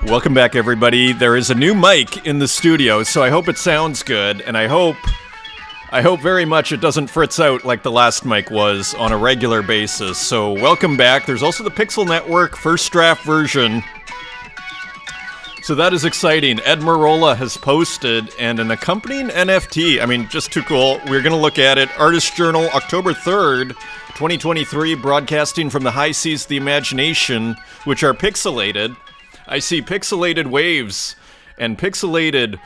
Welcome back, everybody. There is a new mic in the studio, so I hope it sounds good, and I hope very much it doesn't fritz out like the last mic was on a regular basis. So welcome back. There's also the Pixel Network first draft version. So that is exciting. Ed Marola has posted, and an accompanying NFT. I mean, just too cool. We're going to look at it. Artist Journal, October 3rd, 2023, broadcasting from the high seas of the imagination, which are pixelated. I see pixelated waves and pixelated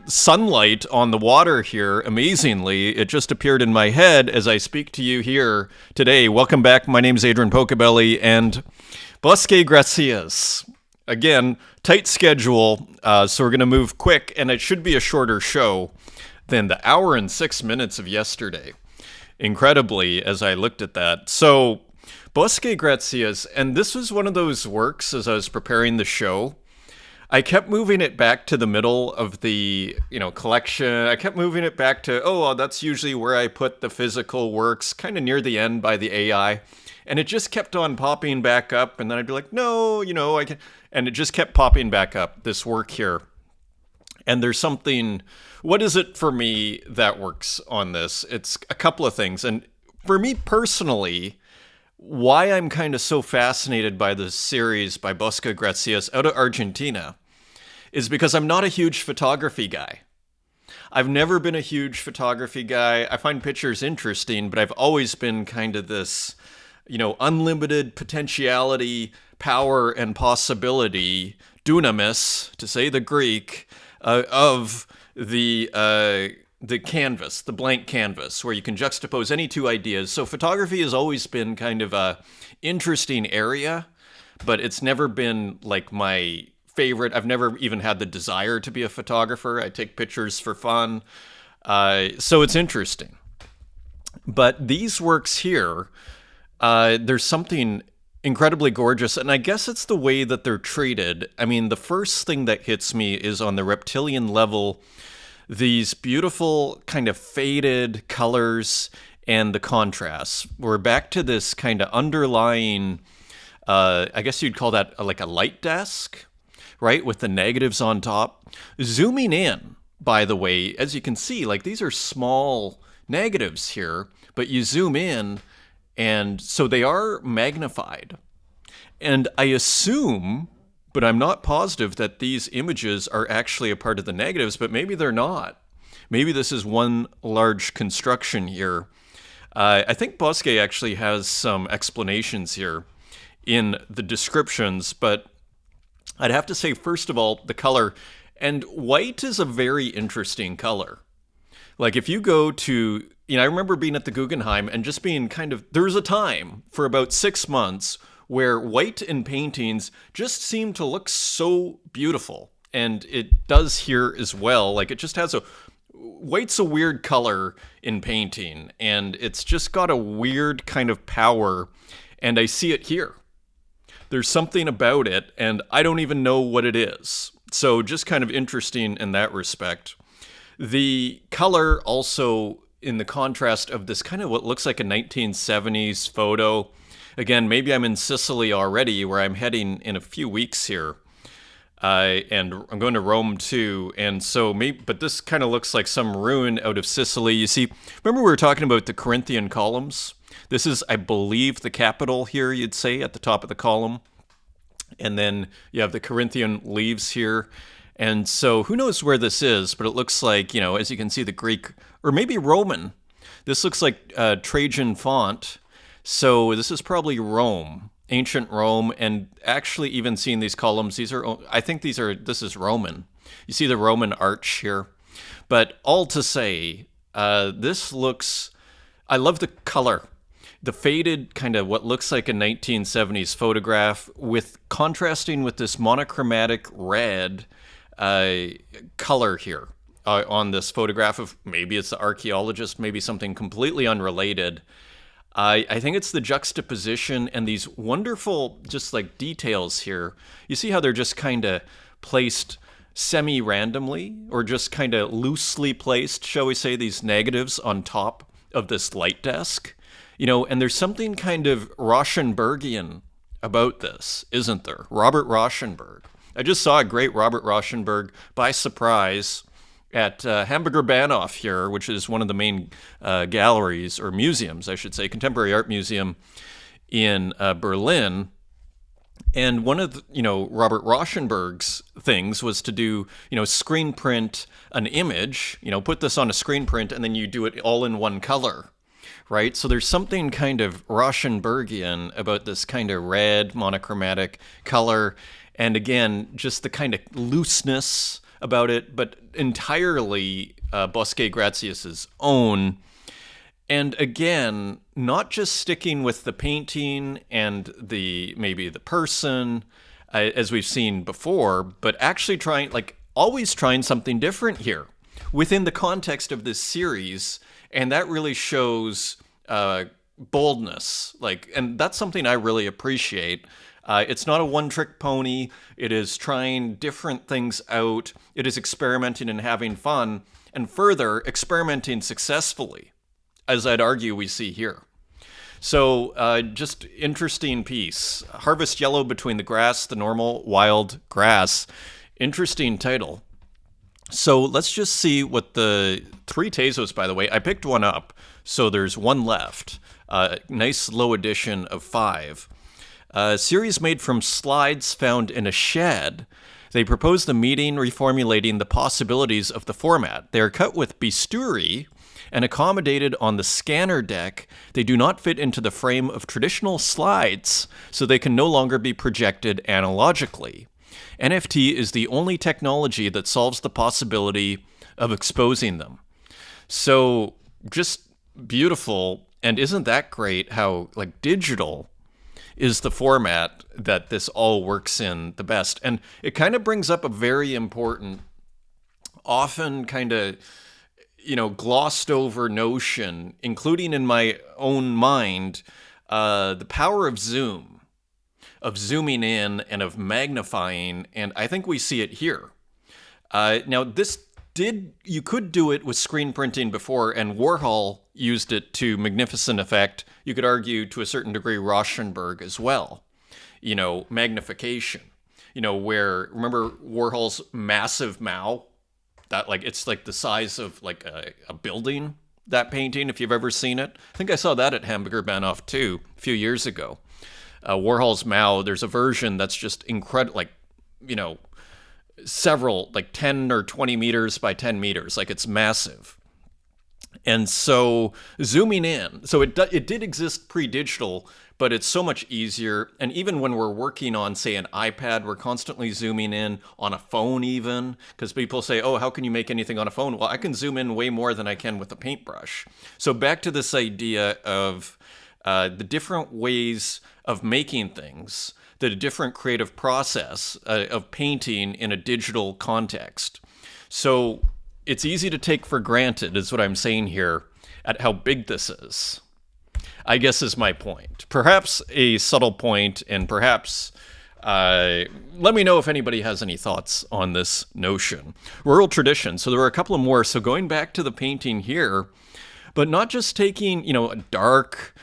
sunlight on the water here. Amazingly, it just appeared in my head as I speak to you here today. Welcome back. My name is Adrian Pocobelli and Bosque Gracias. Again, tight schedule, so we're going to move quick, and it should be a shorter show than the hour and 6 minutes of yesterday. Incredibly, as I looked at that. So, Bosque Gracias, and this was one of those works as I was preparing the show. I kept moving it back to the middle of the, collection. I kept moving it back to, that's usually where I put the physical works, kind of near the end by the AI. And it just kept on popping back up, and then I'd be like, no, I can, and it just kept popping back up, this work here. And there's something, what is it for me that works on this? It's a couple of things. And for me personally, why I'm kind of so fascinated by this series by Bosque Gracias out of Argentina is because I'm not a huge photography guy. I've never been a huge photography guy. I find pictures interesting, but I've always been kind of this, unlimited potentiality, power, and possibility, dunamis, to say the Greek, of the canvas, the blank canvas, where you can juxtapose any two ideas. So photography has always been kind of a interesting area, but it's never been like my favorite. I've never even had the desire to be a photographer. I take pictures for fun. So it's interesting. But these works here, there's something incredibly gorgeous, and I guess it's the way that they're treated. I mean, the first thing that hits me is on the reptilian level, these beautiful kind of faded colors and the contrasts. We're back to this kind of underlying, I guess you'd call that like a light desk, right? With the negatives on top. Zooming in, by the way, as you can see, like these are small negatives here, but you zoom in, and so they are magnified. And I assume, but I'm not positive, that these images are actually a part of the negatives, but maybe they're not. Maybe this is one large construction here. I think Bosque actually has some explanations here in the descriptions, but I'd have to say, first of all, the color. And white is a very interesting color. Like if you go to, I remember being at the Guggenheim and just being there was a time for about 6 months where white in paintings just seemed to look so beautiful. And it does here as well. Like it just has white's a weird color in painting, and it's just got a weird kind of power. And I see it here. There's something about it, and I don't even know what it is. So just kind of interesting in that respect. The color also in the contrast of this kind of what looks like a 1970s photo. Again, maybe I'm in Sicily already, where I'm heading in a few weeks here. And I'm going to Rome too. And so but this kind of looks like some ruin out of Sicily. You see, remember we were talking about the Corinthian columns? This is, I believe, the capital here, you'd say, at the top of the column. And then you have the Corinthian leaves here. And so who knows where this is, but it looks like, as you can see, the Greek, or maybe Roman. This looks like Trajan font. So this is probably Rome, ancient Rome, and actually even seeing these columns, I think this is Roman. You see the Roman arch here. But all to say, this looks, I love the color. The faded kind of what looks like a 1970s photograph with contrasting with this monochromatic red color here on this photograph of, maybe it's the archaeologist, maybe something completely unrelated. I think it's the juxtaposition and these wonderful just like details here. You see how they're just kind of placed semi-randomly, or just kind of loosely placed, shall we say, these negatives on top of this light desk. And there's something kind of Rauschenbergian about this, isn't there? Robert Rauschenberg. I just saw a great Robert Rauschenberg by surprise at Hamburger Bahnhof here, which is one of the main galleries, or museums, I should say, Contemporary Art Museum in Berlin. And one of Robert Rauschenberg's things was to do, screen print an image, put this on a screen print, and then you do it all in one color, right? So there's something kind of Rauschenbergian about this kind of red monochromatic color. And again, just the kind of looseness about it, but entirely Bosquet-Gratius's own. And again, not just sticking with the painting and maybe the person, as we've seen before, but actually always trying something different here within the context of this series. And that really shows boldness. And that's something I really appreciate. It's not a one-trick pony. It is trying different things out. It is experimenting and having fun, and further, experimenting successfully, as I'd argue we see here. So just interesting piece. Harvest Yellow Between the Grass, the Normal Wild Grass. Interesting title. So let's just see what the 3 Tezos, by the way. I picked one up, so there's one left. Nice low edition of 5. A series made from slides found in a shed. They propose the meeting, reformulating the possibilities of the format. They are cut with bisturi and accommodated on the scanner deck. They do not fit into the frame of traditional slides, so they can no longer be projected analogically. NFT is the only technology that solves the possibility of exposing them. So just beautiful, and isn't that great how digital is the format that this all works in the best. And it kind of brings up a very important, often kind of, glossed over notion, including in my own mind, the power of zoom, of zooming in and of magnifying. And I think we see it here. Now, you could do it with screen printing before, and Warhol used it to magnificent effect. You could argue to a certain degree Rauschenberg as well. Magnification. Where, remember Warhol's massive Mao? That it's the size of a building, that painting, if you've ever seen it. I think I saw that at Hamburger Bahnhof too, a few years ago. Warhol's Mao, there's a version that's just incredible, several 10 or 20 meters by 10 meters, it's massive. And so zooming in, so it did exist pre-digital, but it's so much easier. And even when we're working on, say, an iPad, we're constantly zooming in, on a phone even, because people say, oh, how can you make anything on a phone? Well, I can zoom in way more than I can with a paintbrush. So back to this idea of the different ways of making things, the different creative process of painting in a digital context. So it's easy to take for granted, is what I'm saying here, at how big this is, I guess, is my point. Perhaps a subtle point, and perhaps let me know if anybody has any thoughts on this notion. Rural tradition. So there were a couple of more. So going back to the painting here, but not just taking, a dark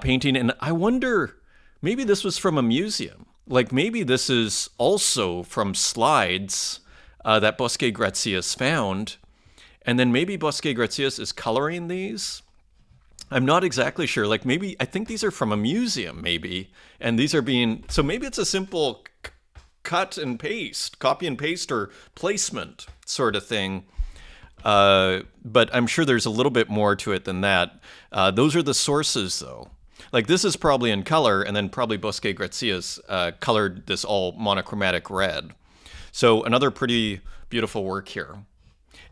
painting. And I wonder, maybe this was from a museum. Maybe this is also from slides that Bosquet-Gratius found. And then maybe Bosquet-Gratius is coloring these. I'm not exactly sure. I think these are from a museum, maybe. And these are so maybe it's a simple cut and paste, copy and paste, or placement sort of thing. But I'm sure there's a little bit more to it than that. Those are the sources, though. This is probably in color, and then probably Bosquet-Gratius colored this all monochromatic red. So another pretty beautiful work here.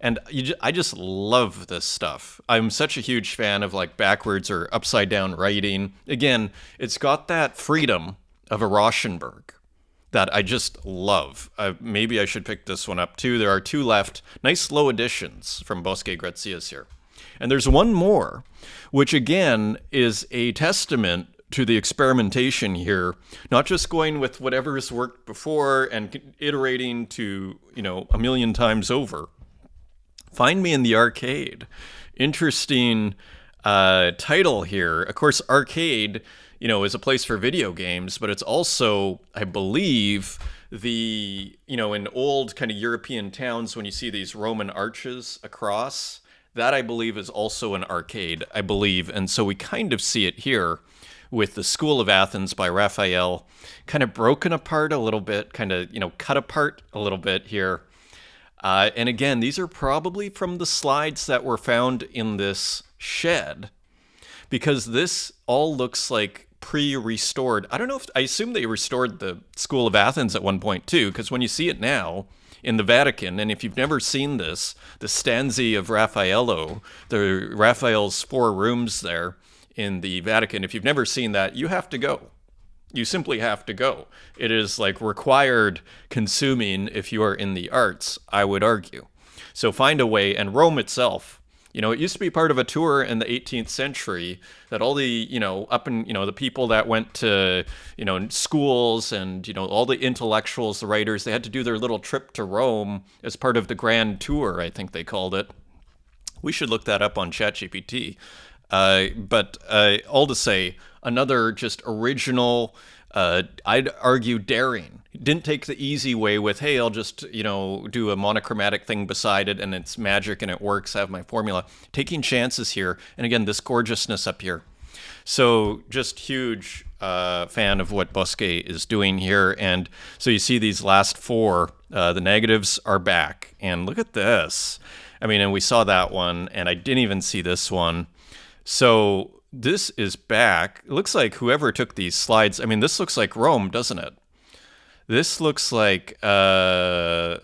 And I just love this stuff. I'm such a huge fan of backwards or upside down writing. Again, it's got that freedom of a Rauschenberg that I just love. Maybe I should pick this one up too. There are 2 left. Nice low editions from Bosquet-Gratius here. And there's one more, which again is a testament to the experimentation here, not just going with whatever's worked before and iterating to, a million times over. Find Me in the Arcade. Interesting title here. Of course, arcade, is a place for video games, but it's also, I believe, in old kind of European towns, when you see these Roman arches across, that I believe is also an arcade, I believe. And so we kind of see it here with the School of Athens by Raphael, kind of broken apart a little bit, kind of, cut apart a little bit here. And again, these are probably from the slides that were found in this shed, because this all looks like pre-restored. I don't know I assume they restored the School of Athens at one point too, because when you see it now in the Vatican, and if you've never seen this, the stanze of Raffaello, the Raphael's 4 rooms there in the Vatican, if you've never seen that, you have to go. You simply have to go. It is like required consuming if you are in the arts, I would argue. So find a way, and Rome itself, it used to be part of a tour in the 18th century that all the, the people that went to, schools and, all the intellectuals, the writers, they had to do their little trip to Rome as part of the grand tour, I think they called it. We should look that up on ChatGPT. But all to say, another just original, I'd argue daring. Didn't take the easy way with, hey, I'll just, do a monochromatic thing beside it and it's magic and it works, I have my formula. Taking chances here. And again, this gorgeousness up here. So just huge fan of what Bosque is doing here. And so you see these last 4, the negatives are back. And look at this. I mean, and we saw that one, and I didn't even see this one. So this is back. It looks like whoever took these slides, I mean, this looks like Rome, doesn't it? This looks like Castello.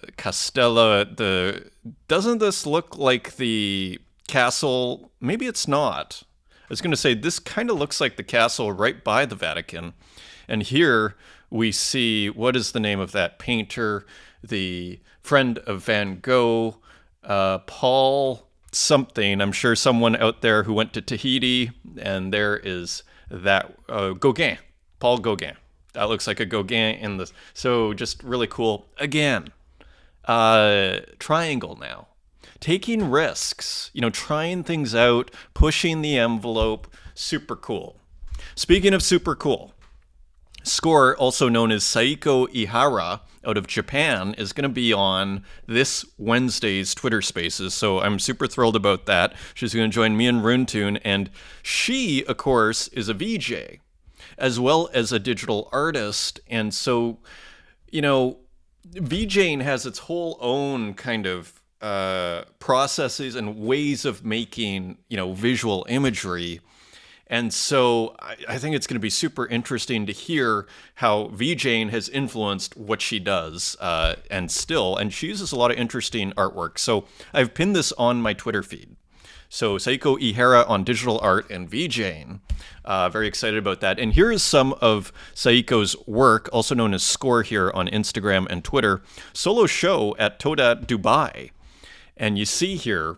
Doesn't this look like the castle? Maybe it's not. I was going to say, this kind of looks like the castle right by the Vatican. And here we see, what is the name of that painter? The friend of Van Gogh, Paul something. I'm sure someone out there who went to Tahiti, and there is that Gauguin, Paul Gauguin. That looks like a Gauguin in the, so just really cool. Again, triangle now. Taking risks, trying things out, pushing the envelope, super cool. Speaking of super cool, Score, also known as Saiko Ihara, out of Japan, is going to be on this Wednesday's Twitter Spaces, so I'm super thrilled about that. She's going to join me and Runetoon, and she, of course, is a VJ, as well as a digital artist, and so, VJing has its whole own kind of processes and ways of making, visual imagery. And so I think it's going to be super interesting to hear how VJing has influenced what she does, and she uses a lot of interesting artwork. So I've pinned this on my Twitter feed. So Saiko Ihara on digital art and VJing. Very excited about that. And here is some of Saiko's work, also known as Score here on Instagram and Twitter. Solo show at Toda Dubai. And you see here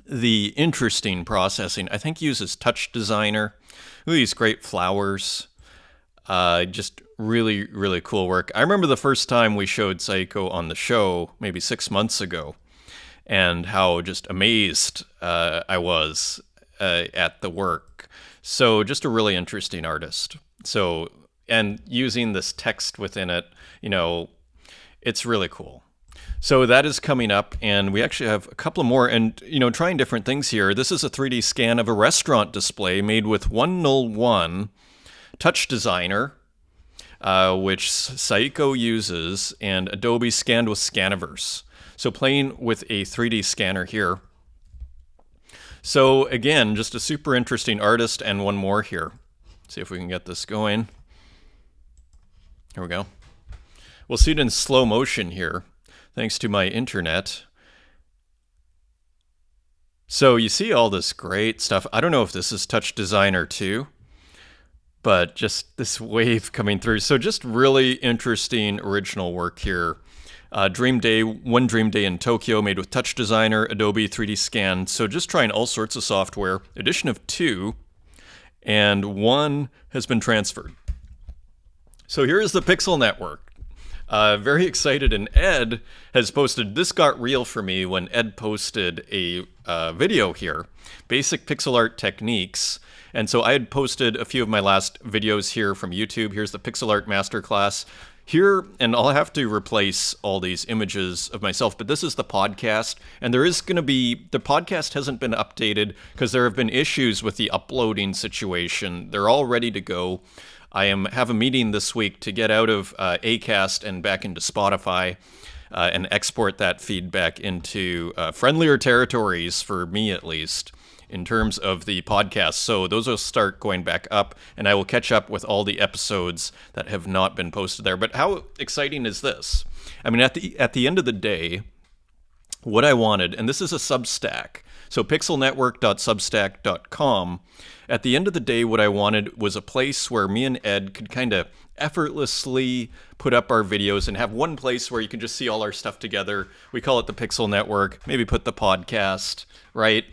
the interesting processing. I think he uses Touch Designer. Ooh, these great flowers. Just really, really cool work. I remember the first time we showed Saiko on the show, maybe 6 months ago, and how just amazed I was at the work. So just a really interesting artist. So, and using this text within it, it's really cool. So that is coming up, and we actually have a couple more, and, trying different things here. This is a 3D scan of a restaurant display made with 101 Touch Designer, which Saiko uses, and Adobe scanned with Scaniverse. So playing with a 3D scanner here. So again, just a super interesting artist, and one more here. See if we can get this going. Here we go. We'll see it in slow motion here, thanks to my internet. So you see all this great stuff. I don't know if this is Touch Designer too, but just this wave coming through. So just really interesting original work here. Dream Day, One Dream Day in Tokyo, made with Touch Designer, Adobe 3D Scan. So just trying all sorts of software. Edition of 2, and 1 has been transferred. So here is the Pixel Network. Very excited, and Ed has posted, this got real for me when Ed posted a video here, Basic Pixel Art Techniques. And so I had posted a few of my last videos here from YouTube. Here's the Pixel Art Masterclass. here, and I'll have to replace all these images of myself, but this is the podcast, and there is going to be, the podcast hasn't been updated because there have been issues with the uploading situation. They're all ready to go. I have a meeting this week to get out of Acast and back into Spotify and export that feedback into friendlier territories, for me at least, in terms of the podcast. So those will start going back up, and I will catch up with all the episodes that have not been posted there. But how exciting is this? I mean, at the end of the day, what I wanted, and this is a Substack, so pixelnetwork.substack.com. At the end of the day, what I wanted was a place where me and Ed could kind of effortlessly put up our videos and have one place where you can just see all our stuff together. We call it the Pixel Network. Maybe put the podcast, right?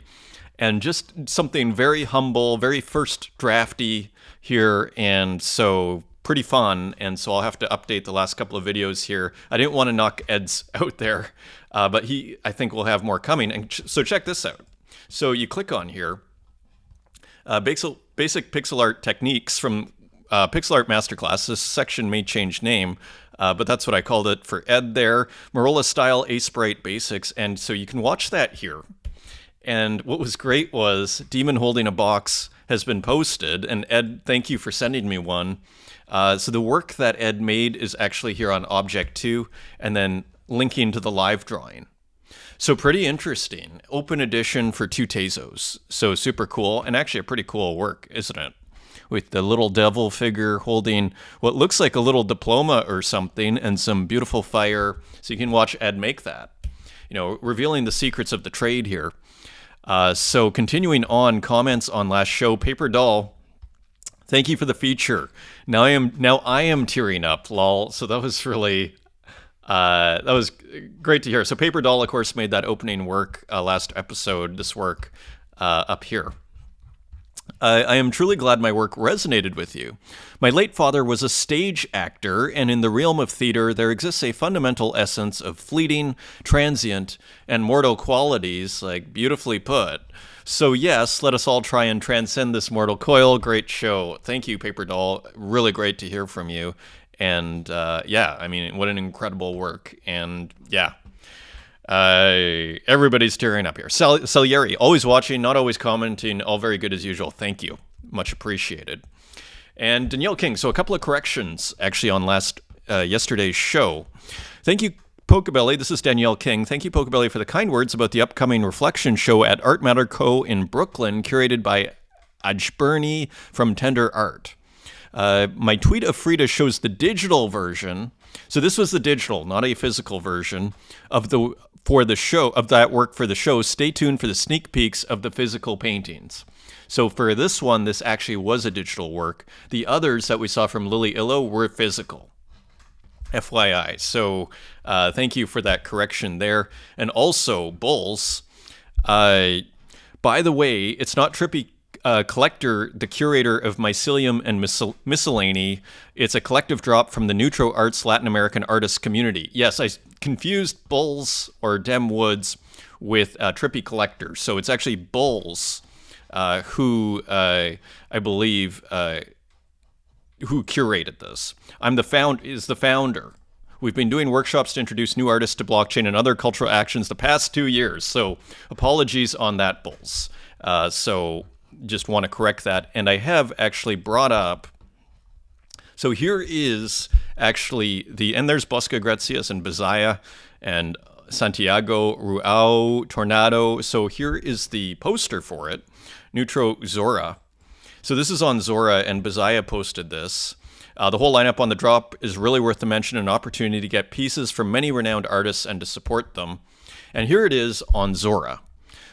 And just something very humble, very first drafty here, and so pretty fun. And so I'll have to update the last couple of videos here. I didn't want to knock Ed's out there, but I think we'll have more coming. And so check this out. So you click on here, basic pixel art techniques from Pixel Art Masterclass. This section may change name, but that's what I called it for Ed there. Marola Style Sprite Basics, and so you can watch that here. And what was great was Demon Holding a Box has been posted, and Ed, thank you for sending me one. So the work that Ed made is actually here on Object 2, and then linking to the live drawing. So pretty interesting. Open edition for 2 Tezos. So super cool, and actually a pretty cool work, isn't it? With the little devil figure holding what looks like a little diploma or something, and some beautiful fire. So you can watch Ed make that. You know, revealing the secrets of the trade here. So continuing on, comments on last show, Paper Doll, thank you for the feature. Now I am tearing up, lol. So that was really, that was great to hear. So Paper Doll, of course, made that opening work last episode, this work up here. I am truly glad my work resonated with you. My late father was a stage actor, and in the realm of theater, there exists a fundamental essence of fleeting, transient, and mortal qualities, like beautifully put. So yes, let us all try and transcend this mortal coil. Great show. Thank you, Paper Doll. Really great to hear from you. And yeah, I mean, what an incredible work. And yeah. Everybody's tearing up here. Salieri, always watching, not always commenting, all very good as usual. Thank you. Much appreciated. And Danielle King, so a couple of corrections actually on yesterday's show. Thank you, Pocobelli. This is Danielle King. Thank you, Pocobelli, for the kind words about the upcoming Reflection show at Art Matter Co. in Brooklyn, curated by Ajberni from Tender Art. My tweet of Frida shows the digital version. So this was the digital, not a physical version of that work for the show. Stay tuned for the sneak peeks of the physical paintings. So for this one, this actually was a digital work. The others that we saw from Lily Illo were physical. FYI. So thank you for that correction there. And also, Bulls, by the way, it's not Trippy Collector, the curator of Mycelium and Miscellany. It's a collective drop from the Neutro Arts Latin American artist community. Yes, I confused Bulls or Dem Woods with Trippy Collector. So it's actually Bulls who I believe who curated this. Is the founder. We've been doing workshops to introduce new artists to blockchain and other cultural actions the past 2 years. So apologies on that, Bulls. So just want to correct that. And I have actually brought up, so here is actually and there's Bosca Gracias and Bizaya and Santiago Ruau Tornado. So here is the poster for it, Neutro Zora. So this is on Zora, and Bizaya posted this. The whole lineup on the drop is really worth the mention, an opportunity to get pieces from many renowned artists and to support them. And here it is on Zora.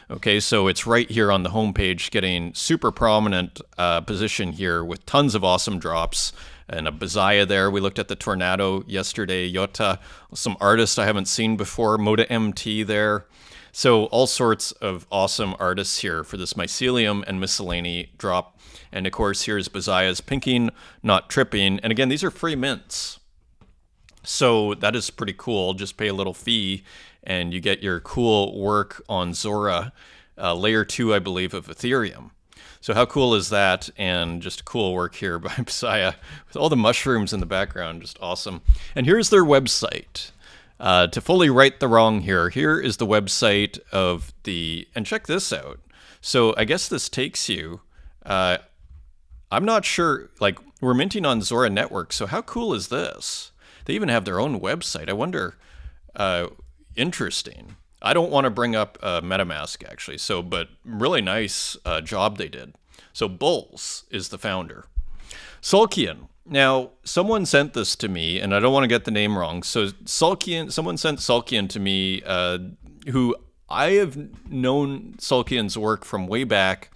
Okay, so it's right here on the homepage, getting super prominent position here with tons of awesome drops. And a Bizaya there. We looked at the Tornado yesterday, Yota, some artists I haven't seen before, Moda MT there. So all sorts of awesome artists here for this Mycelium and Miscellany drop. And of course, here's Bizaya's Pinking, Not Tripping. And again, these are free mints. So that is pretty cool. Just pay a little fee and you get your cool work on Zora, layer 2, I believe, of Ethereum. So how cool is that? And just cool work here by Messiah with all the mushrooms in the background, just awesome. And here's their website. To fully right the wrong here is the website of the, and check this out. So I guess this takes you, I'm not sure, like we're minting on Zora Network, so how cool is this? They even have their own website. I wonder, interesting. I don't want to bring up MetaMask actually, so but really nice job they did. So Bulls is the founder. Sulkian. Now, someone sent this to me, and I don't want to get the name wrong. So Sulkian, someone sent Sulkian to me, who I have known Sulkian's work from way back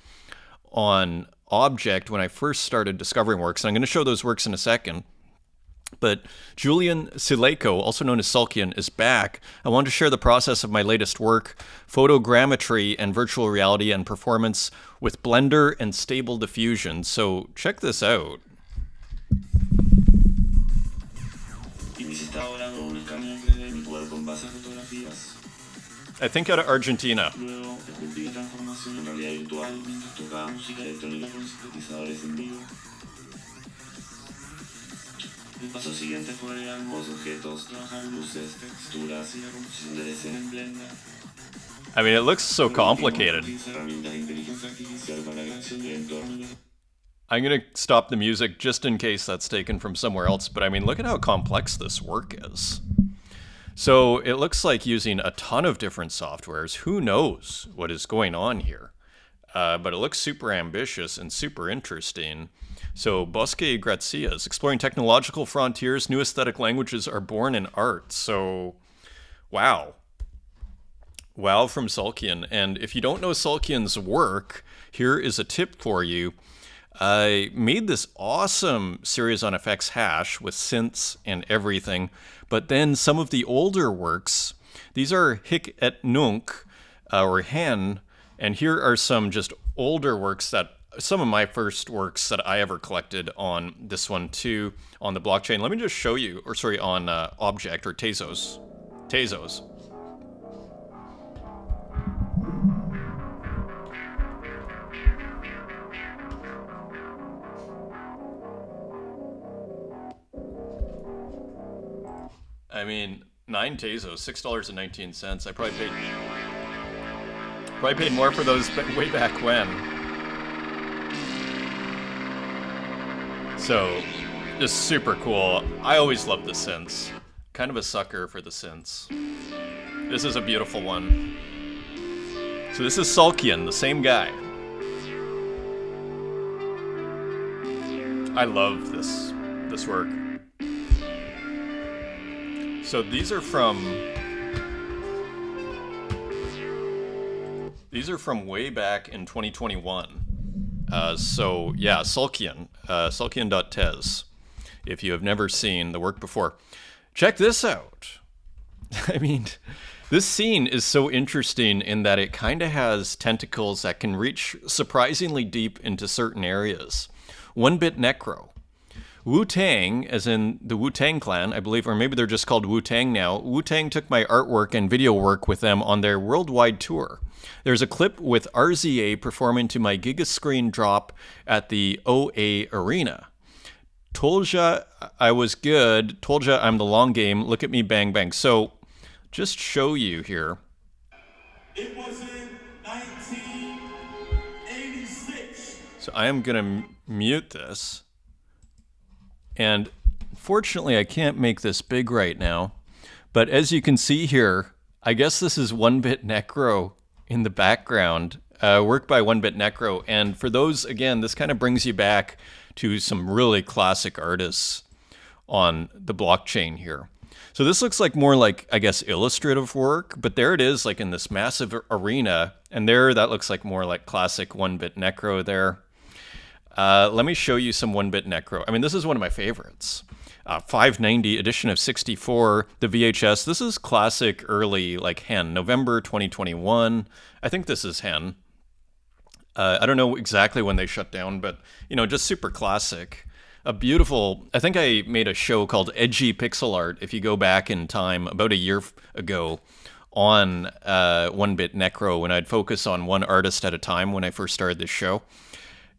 on Object when I first started discovering works, and I'm going to show those works in a second. But Julian Sileko, also known as Sulkian, is back. I wanted to share the process of my latest work, photogrammetry and virtual reality and performance with Blender and Stable Diffusion. So check this out. I think out of Argentina. El paso siguiente fue agregar nuevos objetos, trabajar luces, texturas y la composición de escena en Blender. I mean, it looks so complicated. I'm going to stop the music just in case that's taken from somewhere else, but I mean, look at how complex this work is. So it looks like using a ton of different softwares. Who knows what is going on here? But it looks super ambitious and super interesting. So Bosque Gracias, exploring technological frontiers, new aesthetic languages are born in art. So, wow. Wow from Sulkian. And if you don't know Sulkian's work, here is a tip for you. I made this awesome series on FX Hash with synths and everything, but then some of the older works, these are Hic et Nunc, or Hen, and here are some just older works that, some of my first works that I ever collected on this one too, on the blockchain. Let me just show you, or sorry, on Object, or Tezos. Tezos. I mean, 9 Tezos, $6.19. I probably paid more for those way back when. So, just super cool. I always love the synths. Kind of a sucker for the synths. This is a beautiful one. So this is Sulkian, the same guy. I love this work. So these are from way back in 2021. So yeah, Sulkian, Sulkian.tez. If you have never seen the work before, check this out. I mean, this scene is so interesting in that it kind of has tentacles that can reach surprisingly deep into certain areas. 1-bit necro. Wu-Tang, as in the Wu-Tang Clan, I believe, or maybe they're just called Wu-Tang now. Wu-Tang took my artwork and video work with them on their worldwide tour. There's a clip with RZA performing to my Gigascreen drop at the OA Arena. Told ya I was good, told ya I'm the long game, look at me bang bang. So, just show you here. It was in 1986. So I am gonna mute this. And fortunately, I can't make this big right now. But as you can see here, I guess this is 1-bit necro in the background, work by 1-bit necro. And for those, again, this kind of brings you back to some really classic artists on the blockchain here. So this looks like more like, I guess, illustrative work, but there it is, like in this massive arena. And there, that looks like more like classic 1-bit necro there. Let me show you some 1-bit necro. I mean, this is one of my favorites. 590 edition of 64, the VHS. This is classic early, like Hen, November 2021. I think this is Hen. I don't know exactly when they shut down, but, you know, just super classic. A beautiful, I think I made a show called Edgy Pixel Art, if you go back in time, about a year ago, on 1-bit necro, when I'd focus on one artist at a time when I first started this show.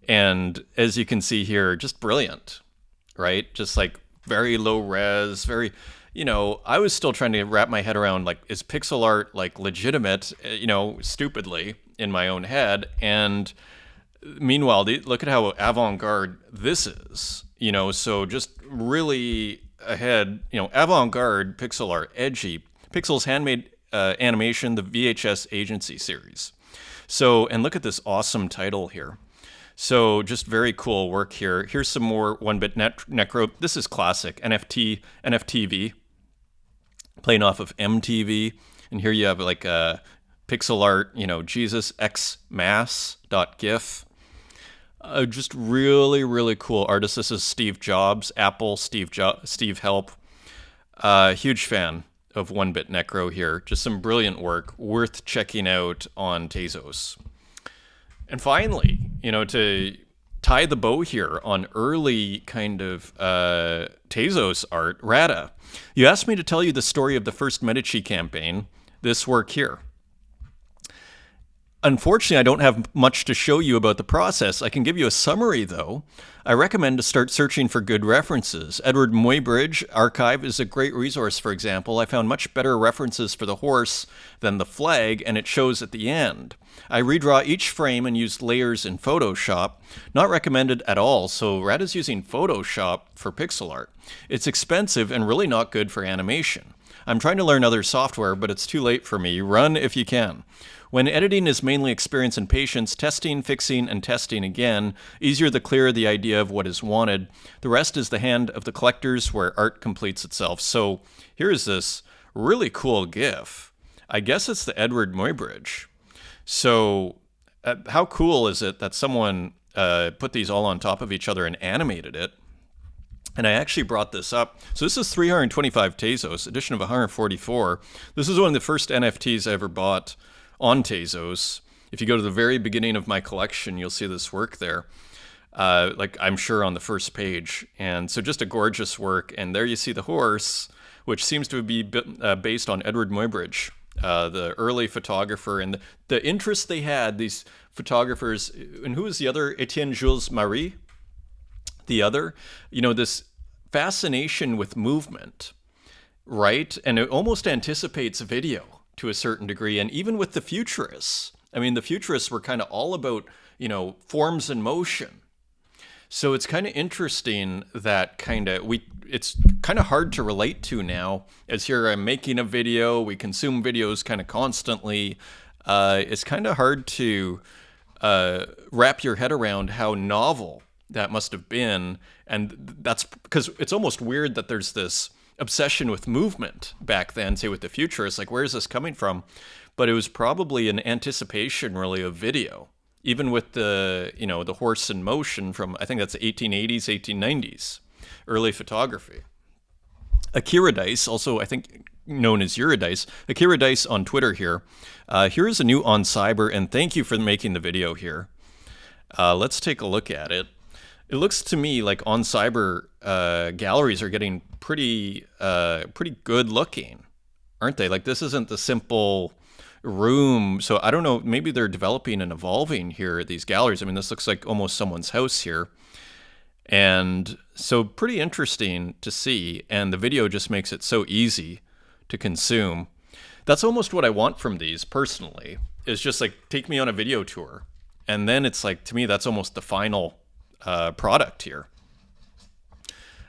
And as you can see here, just brilliant, right? Just like very low res, very, I was still trying to wrap my head around, like, is pixel art like legitimate, stupidly in my own head. And meanwhile, look at how avant-garde this is, so just really ahead, avant-garde pixel art, edgy, Pixel's handmade animation, the VHS Agency series. So, and look at this awesome title here. So just very cool work here. Here's some more 1-bit necro. This is classic NFTV, playing off of MTV. And here you have like a pixel art, Jesus X Mass.gif. Just really, really cool artist. This is Steve Jobs, Apple, Steve Help. Huge fan of 1-bit necro here. Just some brilliant work worth checking out on Tezos. And finally, to tie the bow here on early kind of Tezos art, Rada, you asked me to tell you the story of the first Medici campaign, this work here. Unfortunately, I don't have much to show you about the process. I can give you a summary, though. I recommend to start searching for good references. Edward Muybridge Archive is a great resource, for example. I found much better references for the horse than the flag, and it shows at the end. I redraw each frame and use layers in Photoshop. Not recommended at all, so Rada's using Photoshop for pixel art. It's expensive and really not good for animation. I'm trying to learn other software, but it's too late for me. Run if you can. When editing is mainly experience and patience, testing, fixing, and testing again, easier the clearer the idea of what is wanted. The rest is the hand of the collectors where art completes itself. So here's this really cool GIF. I guess it's the Edward Muybridge. So how cool is it that someone put these all on top of each other and animated it? And I actually brought this up. So this is 325 Tezos, edition of 144. This is one of the first NFTs I ever bought on Tezos. If you go to the very beginning of my collection, you'll see this work there, like I'm sure on the first page. And so just a gorgeous work. And there you see the horse, which seems to be based on Edward Muybridge, the early photographer, and the interest they had, these photographers. And who was the other? Etienne Jules Marie, the other, this fascination with movement, right? And it almost anticipates video to a certain degree. And even with the futurists, the futurists were kind of all about, forms and motion. So it's kind of interesting that it's kind of hard to relate to now, as here I'm making a video, we consume videos kind of constantly. It's kind of hard to wrap your head around how novel that must have been. And that's because it's almost weird that there's this obsession with movement back then, say with the futurists, like where is this coming from? But it was probably an anticipation really of video, even with the, the horse in motion from, I think that's the 1880s, 1890s, early photography. Akira Dice, also I think known as Eurydice, Akira Dice on Twitter here. Here is a new on Cyber, and thank you for making the video here. Let's take a look at it. It looks to me like on Cyber galleries are getting pretty good looking, aren't they? Like this isn't the simple room. So I don't know, maybe they're developing and evolving here at these galleries. This looks like almost someone's house here. And so pretty interesting to see. And the video just makes it so easy to consume. That's almost what I want from these personally, is just like take me on a video tour. And then it's like, to me, that's almost the final product here.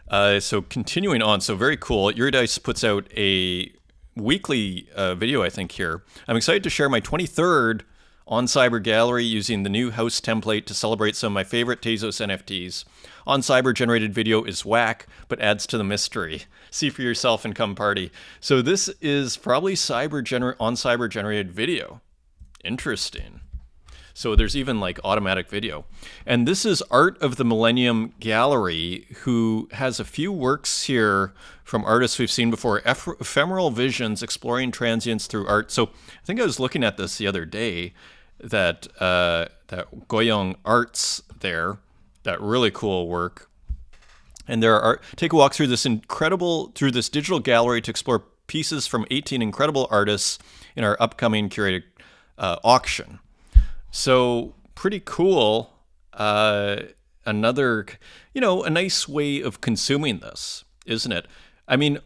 So continuing on, so very cool. Eurydice puts out a weekly video, I think, here. I'm excited to share my 23rd on Cyber gallery using the new house template to celebrate some of my favorite Tezos NFTs. On Cyber generated video is whack, but adds to the mystery. See for yourself and come party. So this is probably on Cyber generated video. Interesting. So there's even like automatic video. And this is Art of the Millennium Gallery, who has a few works here from artists we've seen before. Ephemeral Visions, Exploring Transience Through Art. So I think I was looking at this the other day, that Goyong Arts there, that really cool work. And there are, take a walk through this digital gallery to explore pieces from 18 incredible artists in our upcoming curated auction. So pretty cool. another, a nice way of consuming this, isn't it? I mean,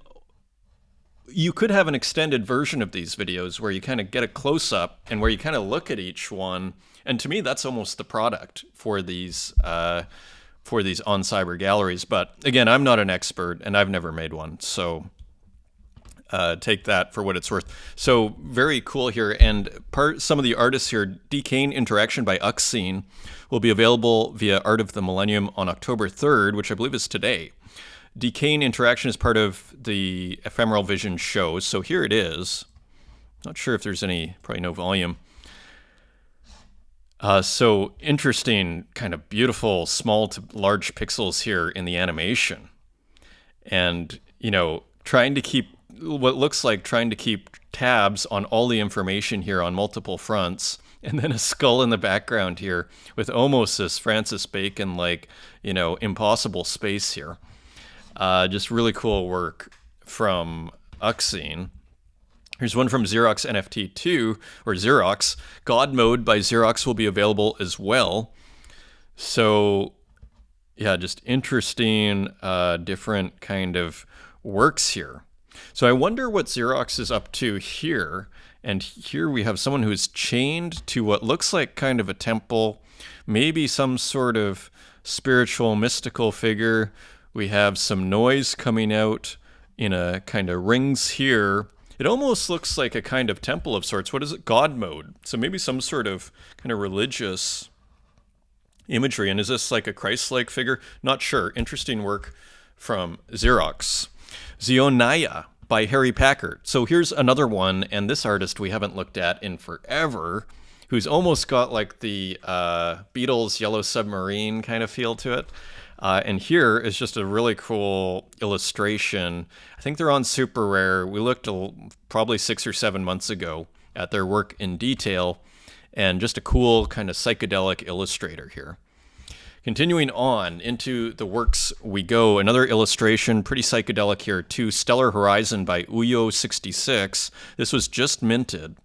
you could have an extended version of these videos where you kind of get a close-up and where you kind of look at each one. And to me, that's almost the product for these on cyber galleries. But again, I'm not an expert and I've never made one. So take that for what it's worth. So very cool here. And some of the artists here, Decane Interaction by Uxine, will be available via Art of the Millennium on October 3rd, which I believe is today. Decane Interaction is part of the Ephemeral Vision show. So here it is. Not sure if there's probably no volume. So interesting, kind of beautiful, small to large pixels here in the animation. And, trying to keep tabs on all the information here on multiple fronts. And then a skull in the background here with almost this Francis Bacon, impossible space here. Just really cool work from Uxine. Here's one from Xerox NFT 2, or Xerox. God Mode by Xerox will be available as well. So, yeah, just interesting, different kind of works here. So I wonder what Xerox is up to here. And here we have someone who's chained to what looks like kind of a temple, maybe some sort of spiritual, mystical figure. We have some noise coming out in a kind of rings here. It almost looks like a kind of temple of sorts. What is it? God Mode. So maybe some sort of kind of religious imagery. And is this like a Christ-like figure? Not sure. Interesting work from Xerox. Zionaya by Harry Packard. So here's another one, and this artist we haven't looked at in forever, who's almost got like the Beatles' Yellow Submarine kind of feel to it. And here is just a really cool illustration. I think they're on Super Rare. We looked probably 6 or 7 months ago at their work in detail, and just a cool kind of psychedelic illustrator here. Continuing on into the works we go. Another illustration, pretty psychedelic here too. Stellar Horizon by Uyo66. This was just minted.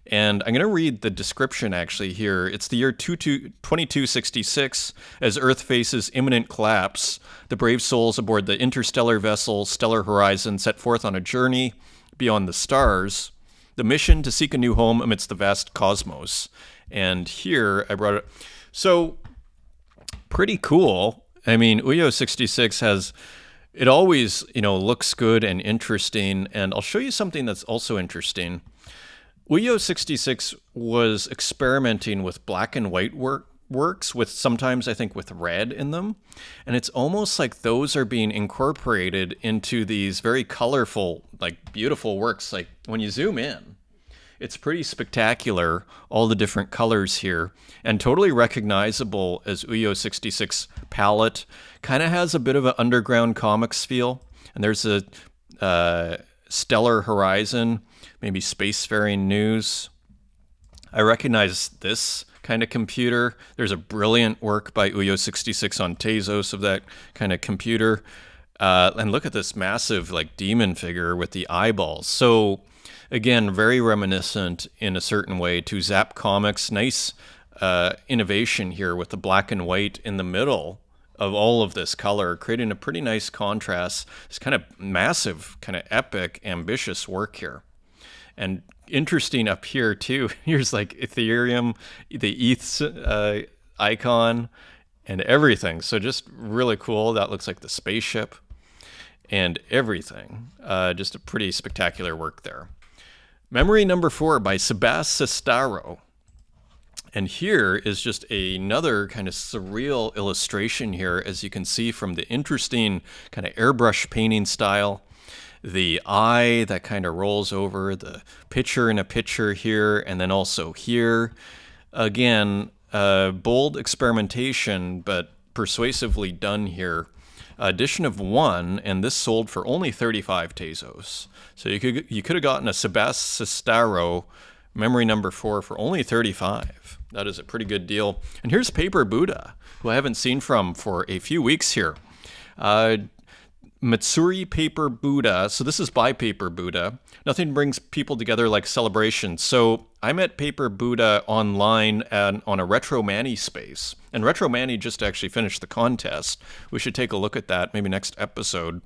And I'm going to read the description actually here. It's the year 2266. As Earth faces imminent collapse, the brave souls aboard the interstellar vessel Stellar Horizon set forth on a journey beyond the stars. The mission to seek a new home amidst the vast cosmos. And here I brought it. So pretty cool. I mean, Uyo66 has, it always, looks good and interesting. And I'll show you something that's also interesting. Uyo66 was experimenting with black and white works, with sometimes I think with red in them. And it's almost like those are being incorporated into these very colorful, like beautiful works. Like when you zoom in, it's pretty spectacular, all the different colors here, and totally recognizable as Uyo66 palette. Kind of has a bit of an underground comics feel. And there's a Stellar Horizon, maybe spacefaring news. I recognize this kind of computer. There's a brilliant work by Uyo66 on Tezos of that kind of computer. And look at this massive like demon figure with the eyeballs. So again, very reminiscent in a certain way to Zap Comics. Nice innovation here with the black and white in the middle of all of this color, creating a pretty nice contrast. It's kind of massive, kind of epic, ambitious work here. And interesting up here too, here's like Ethereum, the ETH icon and everything. So just really cool. That looks like the spaceship and everything. Just a pretty spectacular work there. Memory number 4 by Sebastian Sestaro. And here is just another kind of surreal illustration here, as you can see from the interesting kind of airbrush painting style. The eye that kind of rolls over, the picture in a picture here, and then also here. Again, bold experimentation, but persuasively done here. Edition of 1, and this sold for only 35 Tezos. So you could have gotten a Sebastian Sestaro Memory number 4 for only 35. That is a pretty good deal. And here's Paper Buddha, who I haven't seen from for a few weeks here. Matsuri Paper Buddha. So this is by Paper Buddha. Nothing brings people together like celebration. So I met Paper Buddha online and on a Retro Manny space. And Retro Manny just actually finished the contest. We should take a look at that maybe next episode.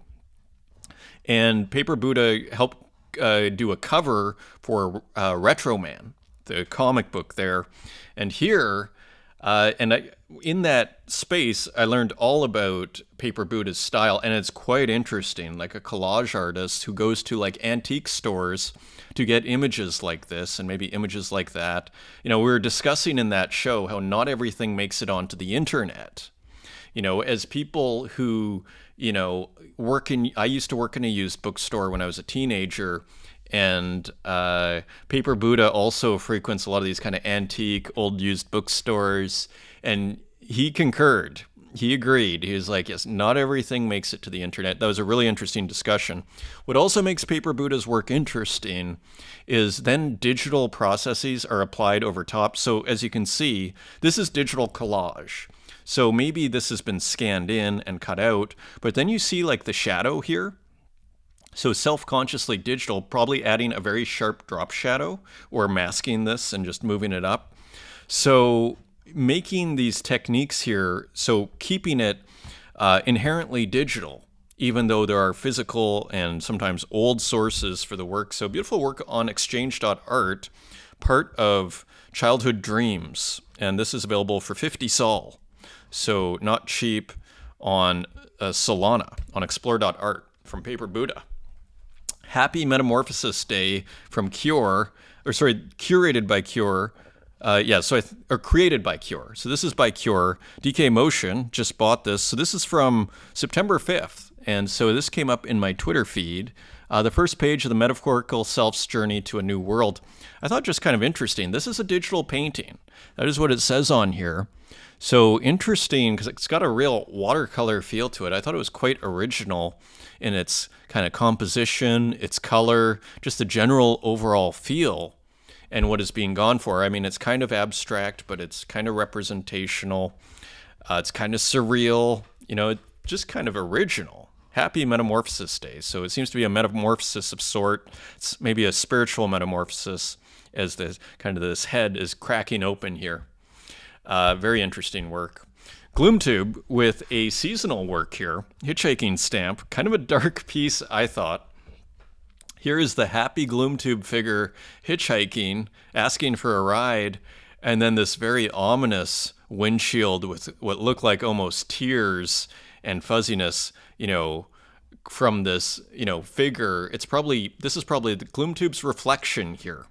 And Paper Buddha helped do a cover for Retro Man, the comic book there. And here, in that space, I learned all about Paper Buddha's style, and it's quite interesting. Like a collage artist who goes to like antique stores to get images like this and maybe images like that. We were discussing in that show how not everything makes it onto the internet. As people who, I used to work in a used bookstore when I was a teenager, and Paper Buddha also frequents a lot of these kind of antique, old used bookstores, and he concurred. He agreed. He was like, yes, not everything makes it to the internet. That was a really interesting discussion. What also makes Paper Buddha's work interesting is then digital processes are applied over top. So as you can see, this is digital collage. So maybe this has been scanned in and cut out, but then you see like the shadow here. So self-consciously digital, probably adding a very sharp drop shadow or masking this and just moving it up. So making these techniques here, so keeping it inherently digital, even though there are physical and sometimes old sources for the work. So beautiful work on exchange.art, part of Childhood Dreams. And this is available for 50 sol. So not cheap on Solana, on explore.art from Paper Buddha. Happy Metamorphosis Day from Curated by Cure. Created by Cure. So this is by Cure. DK Motion just bought this. So this is from September 5th. And so this came up in my Twitter feed. The first page of the metaphorical self's journey to a new world. I thought just kind of interesting. This is a digital painting. That is what it says on here. So interesting because it's got a real watercolor feel to it. I thought it was quite original in its kind of composition, its color, just the general overall feel and what is being gone for. I mean, it's kind of abstract, but it's kind of representational. It's kind of surreal, just kind of original. Happy Metamorphosis Day. So it seems to be a metamorphosis of sort. It's maybe a spiritual metamorphosis as this head is cracking open here. Very interesting work. Gloomtube with a seasonal work here, Hitchhiking Stamp, kind of a dark piece, I thought. Here is the happy Gloomtube figure hitchhiking, asking for a ride, and then this very ominous windshield with what looked like almost tears and fuzziness, from this, figure. This is probably the Gloomtube's reflection here,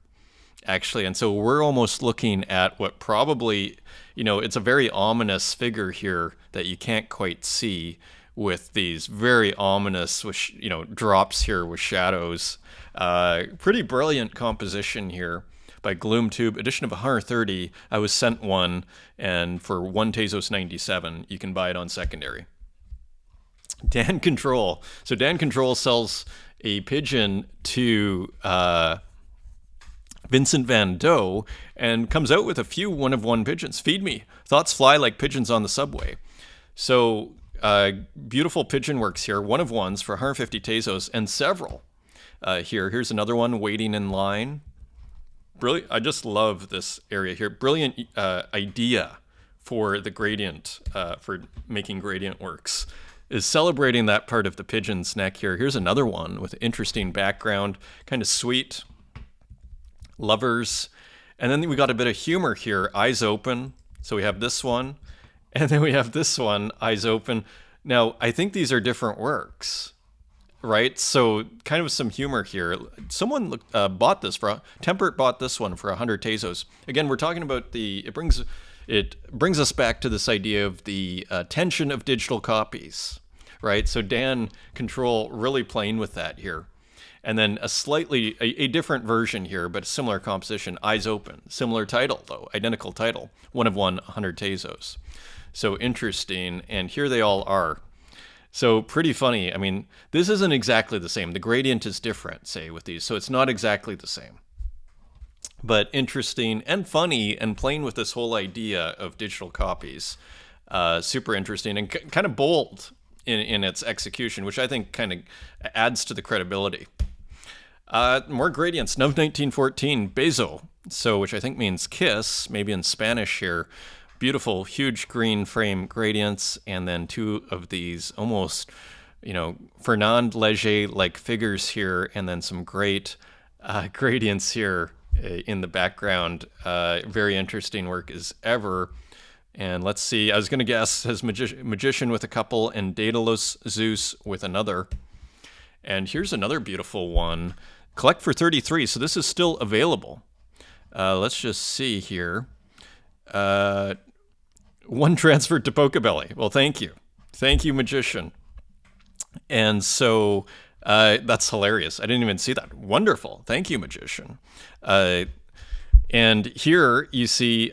actually. And so we're almost looking at what probably, it's a very ominous figure here that you can't quite see with these very ominous, drops here with shadows. Pretty brilliant composition here by Gloomtube, edition of 130. I was sent one, and for 1 Tezos 97, you can buy it on secondary. Dan Control. So Dan Control sells a pigeon to Vincent Van Doe and comes out with a few one-of-one pigeons. Feed me. Thoughts fly like pigeons on the subway. So beautiful pigeon works here. One-of-ones for 150 Tezos and several here. Here's another one waiting in line. Brilliant. I just love this area here. Brilliant idea for the gradient, for making gradient works, is celebrating that part of the pigeon's neck here. Here's another one with interesting background, kind of sweet. Lovers. And then we got a bit of humor here, eyes open. So we have this one, and then we have this one, eyes open. Now, I think these are different works, right? So kind of some humor here. Someone bought this Tempert bought this one for 100 Tezos. Again, we're talking about it brings us back to this idea of the tension of digital copies, right? So Dan Control really playing with that here. And then a different version here, but a similar composition, eyes open. Similar title, though, identical title, 1-of-1, 100 Tezos. So interesting, and here they all are. So pretty funny. I mean, this isn't exactly the same. The gradient is different, say, with these, so it's not exactly the same. But interesting and funny and playing with this whole idea of digital copies. Super interesting and kind of bold in its execution, which I think kind of adds to the credibility. More gradients. Nov 1914, Beso, so which I think means kiss, maybe in Spanish here. Beautiful, huge green frame gradients, and then two of these almost, Fernand Léger-like figures here, and then some great gradients here in the background. Very interesting work as ever. And let's see, I was going to guess his Magician with a couple, and Daedalus Zeus with another. And here's another beautiful one. Collect for 33, so this is still available. Let's just see here. One transferred to Pocobelli. Well, thank you. Thank you, Magician. And so that's hilarious. I didn't even see that. Wonderful. Thank you, Magician. And here you see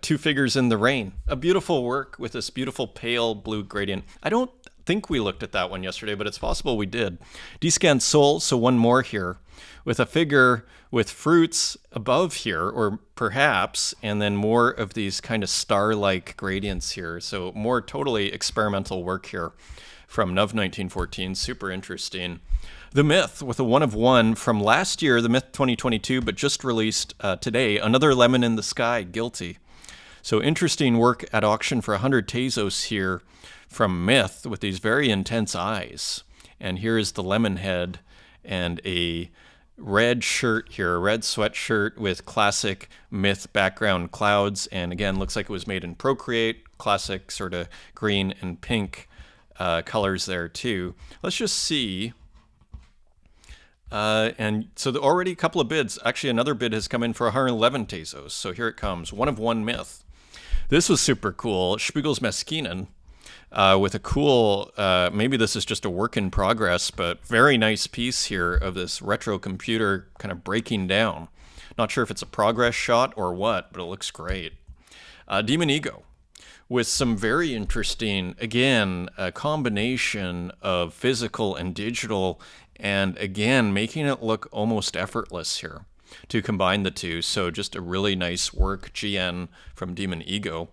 two figures in the rain. A beautiful work with this beautiful pale blue gradient. I don't think we looked at that one yesterday, but it's possible we did. Descant Soul, so one more here, with a figure with fruits above here, or perhaps, and then more of these kind of star-like gradients here. So more totally experimental work here from Nov 1914. Super interesting. The Myth with a 1 of 1 from last year, The Myth 2022, but just released today. Another Lemon in the Sky, Guilty. So interesting work at auction for 100 Tezos here from Myth with these very intense eyes. And here is the lemon head and a red shirt here, a red sweatshirt with classic Myth background clouds. And again, looks like it was made in Procreate, classic sort of green and pink colors there too. Let's just see. And so already a couple of bids. Actually, another bid has come in for 111 Tezos. So here it comes. 1 of 1 Myth. This was super cool. Spiegel's Maskinen with a cool, maybe this is just a work in progress, but very nice piece here of this retro computer kind of breaking down. Not sure if it's a progress shot or what, but it looks great. Demon Ego with some very interesting, again, a combination of physical and digital, and again, making it look almost effortless here to combine the two. So just a really nice work, GN from Demon Ego.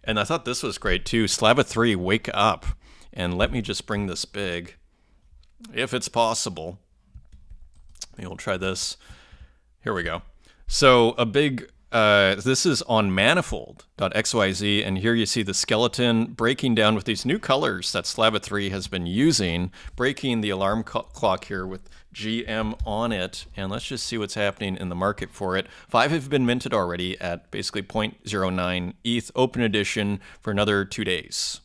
And I thought this was great too. Slava 3, Wake Up. And let me just bring this big, if it's possible. Maybe we'll try this. Here we go. So a big, this is on manifold.xyz, and here you see the skeleton breaking down with these new colors that Slava 3 has been using, breaking the alarm clock here with GM on it. And let's just see what's happening in the market for it. 5 have been minted already at basically 0.09 ETH, open edition for another 2 days.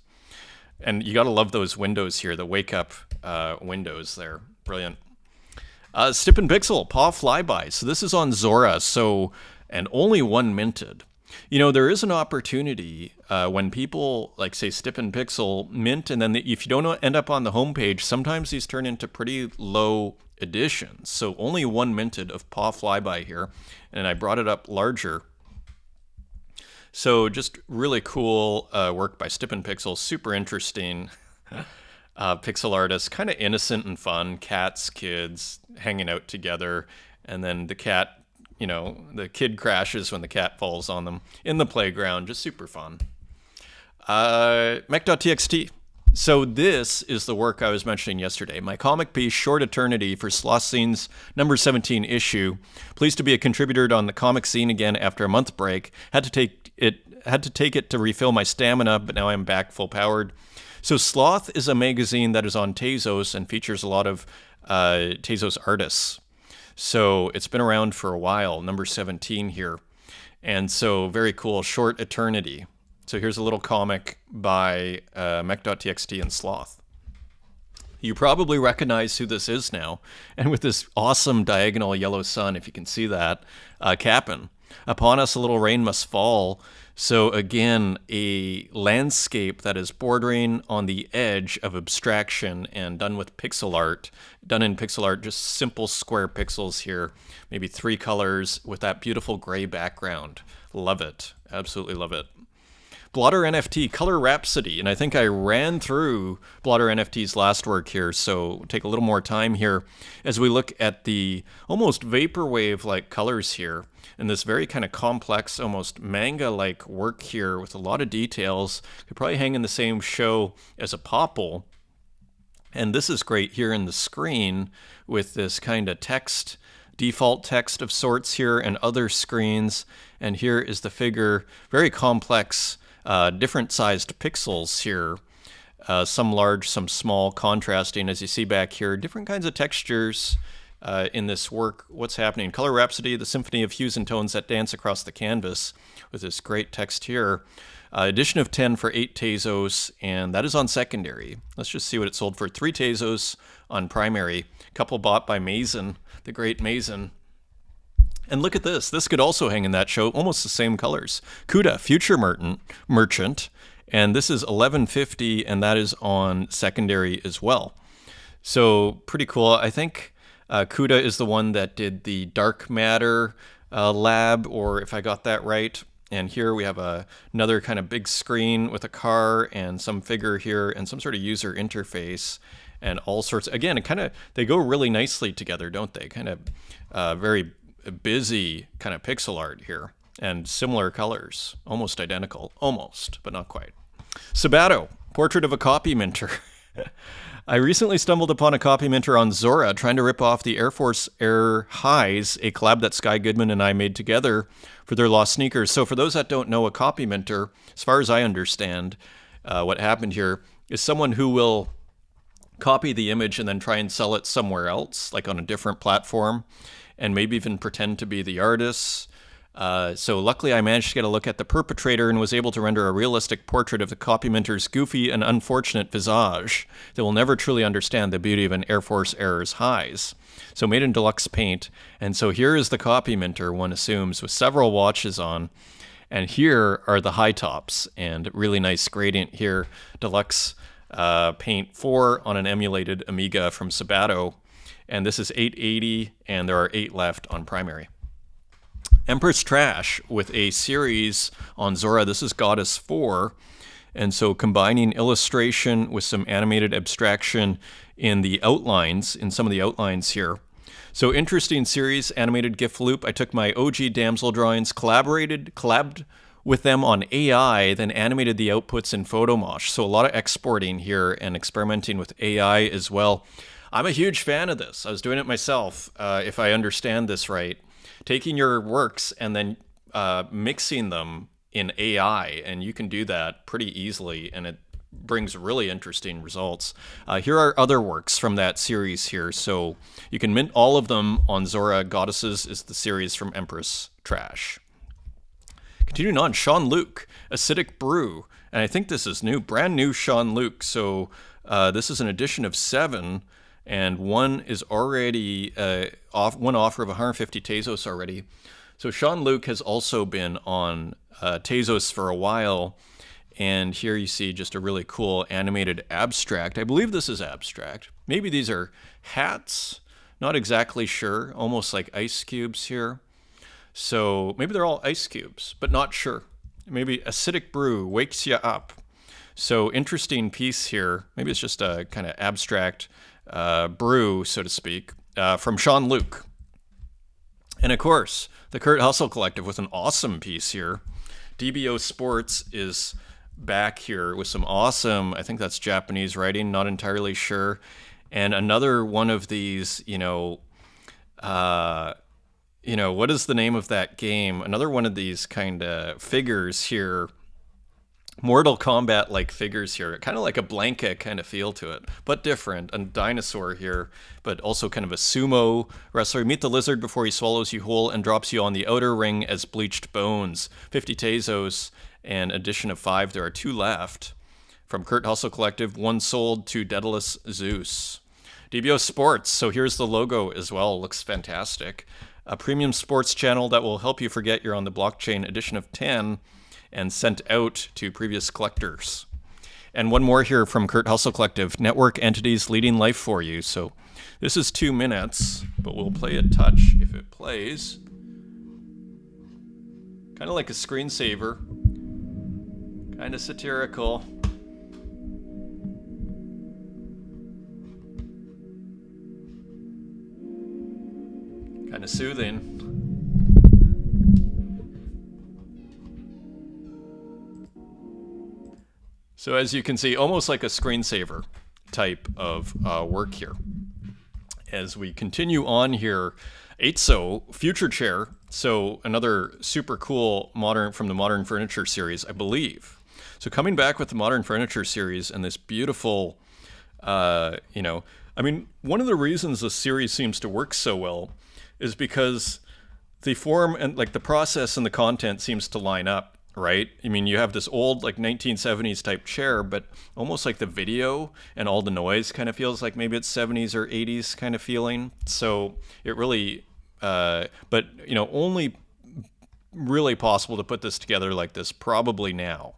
And you got to love those windows here, the wake up windows there. Brilliant. Stip and Pixel, Paw Flyby. So this is on Zora, and only 1 minted. There is an opportunity when people, like, say, Stip and Pixel mint, and then if you don't end up on the homepage, sometimes these turn into pretty low editions. So only 1 minted of Paw Flyby here, and I brought it up larger. So just really cool work by Stip and Pixel, super interesting. Pixel artist, kind of innocent and fun, cats, kids, hanging out together, and then the cat, the kid crashes when the cat falls on them in the playground, just super fun. Mech.txt. So this is the work I was mentioning yesterday. My comic piece, Short Eternity, for Sloth Scene's number 17 issue. Pleased to be a contributor on the comic scene again after a month break. Had to take it to refill my stamina, but now I'm back full powered. So Sloth is a magazine that is on Tezos and features a lot of Tezos artists. So it's been around for a while, number 17 here. And so very cool, Short Eternity. So here's a little comic by Mech.txt and Sloth. You probably recognize who this is now. And with this awesome diagonal yellow sun, if you can see that, Cap'n. Upon us a little rain must fall. So again, a landscape that is bordering on the edge of abstraction and done with pixel art. Done in pixel art, just simple square pixels here. Maybe 3 colors with that beautiful gray background. Love it. Absolutely love it. Blotter NFT, Color Rhapsody, and I think I ran through Blotter NFT's last work here, so take a little more time here as we look at the almost vaporwave-like colors here, and this very kind of complex, almost manga-like work here with a lot of details. Could probably hang in the same show as a Popple. And this is great here in the screen with this kind of text, default text of sorts here and other screens. And here is the figure, very complex, different sized pixels here. Some large, some small, contrasting, as you see back here. Different kinds of textures in this work. What's happening? Color Rhapsody, the symphony of hues and tones that dance across the canvas with this great text here. Edition of 10 for 8 Tezos, and that is on secondary. Let's just see what it sold for. 3 Tezos on primary. Couple bought by Mason, the great Mason. And look at this. This could also hang in that show. Almost the same colors. Cuda, Future Merchant. And this is 1150, and that is on secondary as well. So pretty cool. I think Cuda is the one that did the Dark Matter lab, or if I got that right. And here we have another kind of big screen with a car and some figure here and some sort of user interface and all sorts. Again, they go really nicely together, don't they? Kind of very busy kind of pixel art here and similar colors, almost identical, almost, but not quite. Sabato, Portrait of a Copy Minter. I recently stumbled upon a copy minter on Zora trying to rip off the Air Force Air Highs, a collab that Sky Goodman and I made together for their lost sneakers. So for those that don't know, a copy minter, as far as I understand, what happened here is someone who will copy the image and then try and sell it somewhere else, like on a different platform, and maybe even pretend to be the artist. So luckily I managed to get a look at the perpetrator and was able to render a realistic portrait of the copy minter's goofy and unfortunate visage that will never truly understand the beauty of an Air Force Air's highs. So made in deluxe paint. And so here is the copy minter, one assumes, with several watches on. And here are the high tops and really nice gradient here. Deluxe paint 4 on an emulated Amiga from Sabato. And this is 880 and there are 8 left on primary. Empress Trash with a series on Zora. This is Goddess 4. And so combining illustration with some animated abstraction in the outlines, in some of the outlines here. So interesting series, animated GIF loop. I took my OG damsel drawings, collabed with them on AI, then animated the outputs in Photomosh. So a lot of exporting here and experimenting with AI as well. I'm a huge fan of this. I was doing it myself, if I understand this right. Taking your works and then mixing them in AI, and you can do that pretty easily, and it brings really interesting results. Here are other works from that series here, so you can mint all of them on Zora. Goddesses is the series from Empress Trash. Continuing on, Sean Luke, Acidic Brew, and I think this is new, brand new Sean Luke, so this is an edition of 7, and one is already one offer of 150 Tezos already. So Sean Luke has also been on Tezos for a while, and here you see just a really cool animated abstract. I believe this is abstract. Maybe these are hats, not exactly sure, almost like ice cubes here. So maybe they're all ice cubes, but not sure. Maybe Acidic Brew wakes you up. So interesting piece here. Maybe it's just a kind of abstract brew, so to speak, from Sean Luke. And of course, the Kurt Hustle Collective with an awesome piece here. DBO Sports is back here with some awesome, I think that's Japanese writing, not entirely sure. And another one of these, what is the name of that game? Another one of these kind of figures here. Mortal Kombat-like figures here, kind of like a Blanca kind of feel to it, but different. A dinosaur here, but also kind of a sumo wrestler. Meet the lizard before he swallows you whole and drops you on the outer ring as bleached bones. 50 Tezos and edition of 5. There are 2 left. From Kurt Hustle Collective, 1 sold to Daedalus Zeus. DBO Sports, so here's the logo as well. Looks fantastic. A premium sports channel that will help you forget you're on the blockchain, edition of 10. And sent out to previous collectors. And one more here from Kurt Hustle Collective, Network Entities Leading Life for You. So this is 2 minutes, but we'll play a touch if it plays. Kind of like a screensaver. Kind of satirical. Kind of soothing. So as you can see, almost like a screensaver type of work here. As we continue on here, Tezos Future Chair. So another super cool modern from the Modern Furniture series, I believe. So coming back with the Modern Furniture series and this beautiful, I mean, one of the reasons this series seems to work so well is because the form and like the process and the content seems to line up. Right? I mean, you have this old like 1970s type chair, but almost like the video and all the noise kind of feels like maybe it's 70s or 80s kind of feeling. So it really, but only really possible to put this together like this probably now.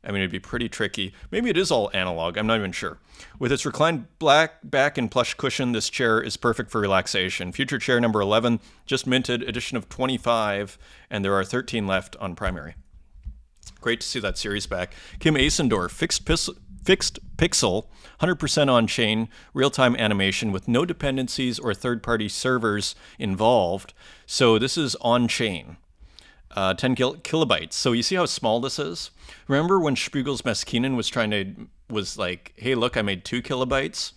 I mean, it'd be pretty tricky. Maybe it is all analog. I'm not even sure. With its reclined black back and plush cushion, this chair is perfect for relaxation. Future chair number 11, just minted, edition of 25, and there are 13 left on primary. Great to see that series back. Kim Asendorf, fixed pixel, 100% on-chain, real-time animation with no dependencies or third-party servers involved. So this is on-chain, 10 kilobytes. So you see how small this is? Remember when Spiegel's Meskinen was like, hey, look, I made 2 kilobytes?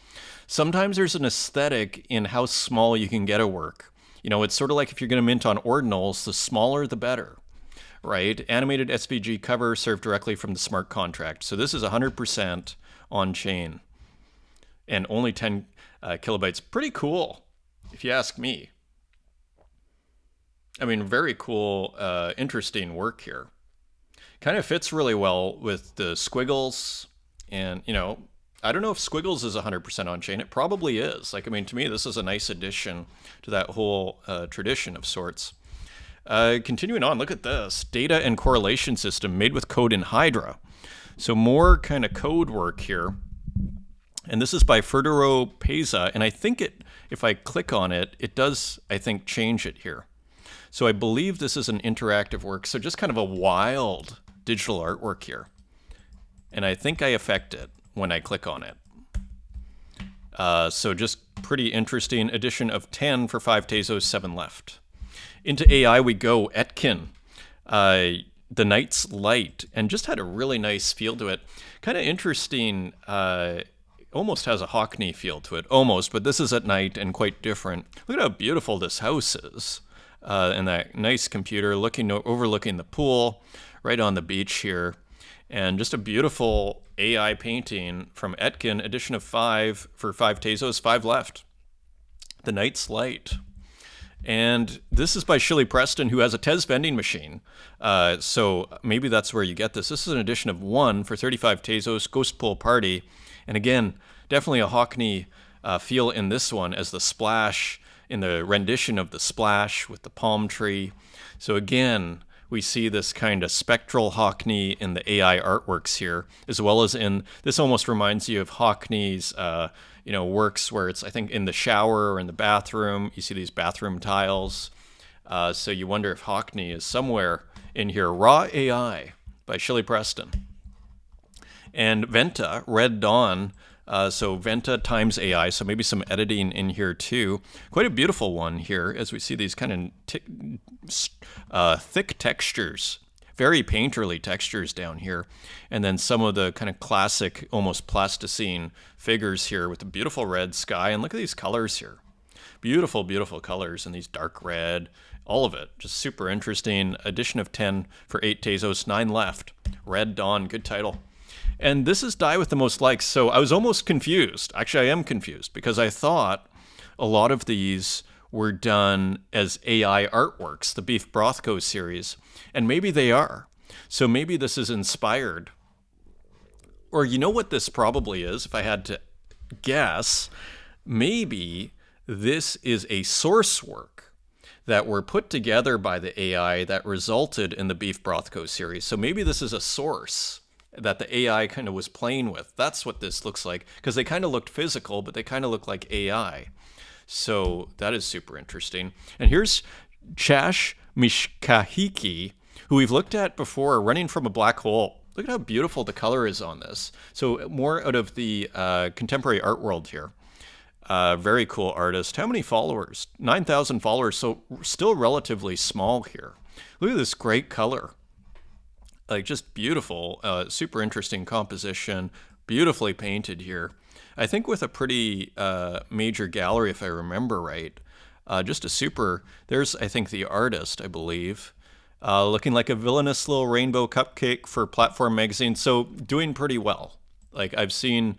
Sometimes there's an aesthetic in how small you can get a work. It's sort of like if you're going to mint on ordinals, the smaller the better. Right? Animated SVG cover served directly from the smart contract. So this is 100% on-chain and only 10 kilobytes. Pretty cool, if you ask me. I mean, very cool, interesting work here. Kind of fits really well with the squiggles. And, I don't know if squiggles is 100% on-chain. It probably is. Like, I mean, to me, this is a nice addition to that whole tradition of sorts. Continuing on, look at this. Data and correlation system made with code in Hydra. So more kind of code work here. And this is by Federico Peza. And I think if I click on it, it does, I think, change it here. So I believe this is an interactive work. So just kind of a wild digital artwork here. And I think I affect it when I click on it. So just pretty interesting. Edition of 10 for 5 Tezos, 7 left. Into AI we go. Etkin, The Night's Light, and just had a really nice feel to it. Kind of interesting, almost has a Hockney feel to it, almost, but this is at night and quite different. Look at how beautiful this house is, and that nice computer overlooking the pool, right on the beach here, and just a beautiful AI painting from Etkin, edition of 5 for 5 Tezos, 5 left. The Night's Light. And this is by Shirley Preston, who has a Tez vending machine. So maybe that's where you get this. This is an edition of 1 for 35 Tezos, Ghost Pool Party. And again, definitely a Hockney feel in this one as the splash, in the rendition of the splash with the palm tree. So again, we see this kind of spectral Hockney in the AI artworks here, as well as in, this almost reminds you of Hockney's works where it's, I think, in the shower or in the bathroom. You see these bathroom tiles. So you wonder if Hockney is somewhere in here. Raw AI by Shirley Preston. And Venta, Red Dawn. So Venta times AI. So maybe some editing in here too. Quite a beautiful one here as we see these kind of thick textures. Very painterly textures down here. And then some of the kind of classic, almost plasticine figures here with the beautiful red sky. And look at these colors here. Beautiful, beautiful colors. And these dark red, all of it. Just super interesting. Edition of 10 for 8 Tezos, 9 left. Red Dawn, good title. And this is Die with the Most Likes. So I was almost confused. Actually, I am confused because I thought a lot of these were done as AI artworks, the Beef Brothco series, and maybe they are. So maybe this is inspired. Or you know what this probably is, if I had to guess, maybe this is a source work that were put together by the AI that resulted in the Beef Brothco series. So maybe this is a source that the AI kind of was playing with. That's what this looks like, because they kind of looked physical, but they kind of look like AI. So that is super interesting. And here's Chash Mishkahiki, who we've looked at before, running from a black hole. Look at how beautiful the color is on this. So more out of the contemporary art world here. Very cool artist. How many followers? 9,000 followers, so still relatively small here. Look at this great color. Like, just beautiful, super interesting composition, beautifully painted here. I think with a pretty major gallery, if I remember right. Just a super, there's, I think, the artist, I believe. Looking like a villainous little rainbow cupcake for Platform Magazine, so doing pretty well. Like, I've seen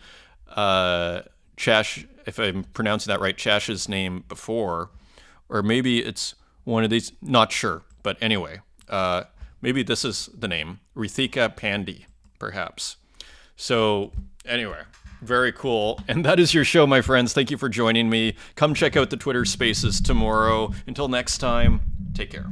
Chash, if I'm pronouncing that right, Chash's name before, or maybe it's one of these, not sure, but anyway, maybe this is the name, Rithika Pandey, perhaps. So anyway, very cool. And that is your show, my friends. Thank you for joining me. Come check out the Twitter Spaces tomorrow. Until next time, take care.